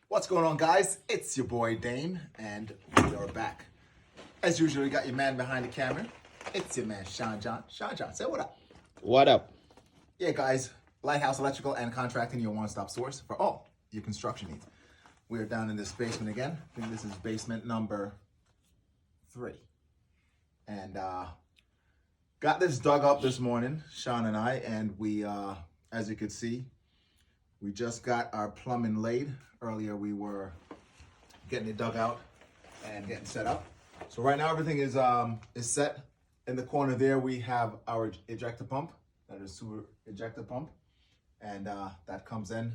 What's going on, guys? It's your boy Dane, and we are back. As usual, we got your man behind the camera. It's your man Sean John. Sean John, say what up. What up? Yeah, guys, Lighthouse Electrical and Contracting, your one-stop source for all your construction needs. We are down in this basement again. I think this is basement number 3. And got this dug up this morning, Sean and I, and we, as you can see, we just got our plumbing laid. Earlier we were getting it dug out and getting set up. So right now everything is set. In the corner there we have our ejector pump, that is sewer ejector pump, and that comes in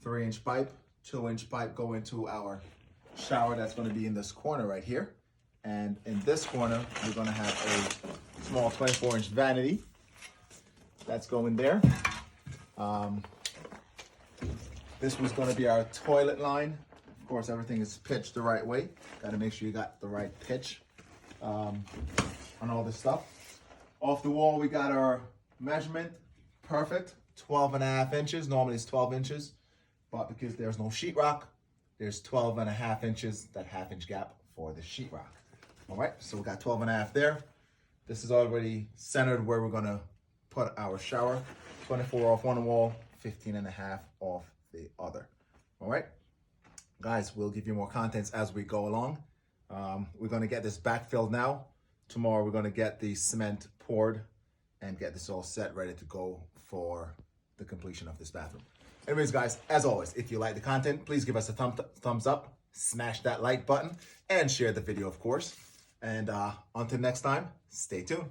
3-inch pipe, 2-inch pipe go into our shower that's going to be in this corner right here. And in this corner we're going to have a small 24-inch vanity that's going there. This was going to be our toilet line. Of course, everything is pitched the right way. Got to make sure you got the right pitch on all this stuff. Off the wall, we got our measurement. Perfect. 12.5 inches. Normally it's 12 inches. But because there's no sheetrock, there's 12.5 inches, that half-inch gap for the sheetrock. All right, so we got 12.5 there. This is already centered where we're going to put our shower. 24 off one wall, 15.5 off the other. All right, guys, we'll give you more contents as we go along. We're going to get this backfilled now. Tomorrow we're going to get the cement poured and get this all set, ready to go for the completion of this bathroom. Anyways, guys, as always, if you like the content, please give us a thumbs up, smash that like button, and share the video, of course. And until next time, stay tuned.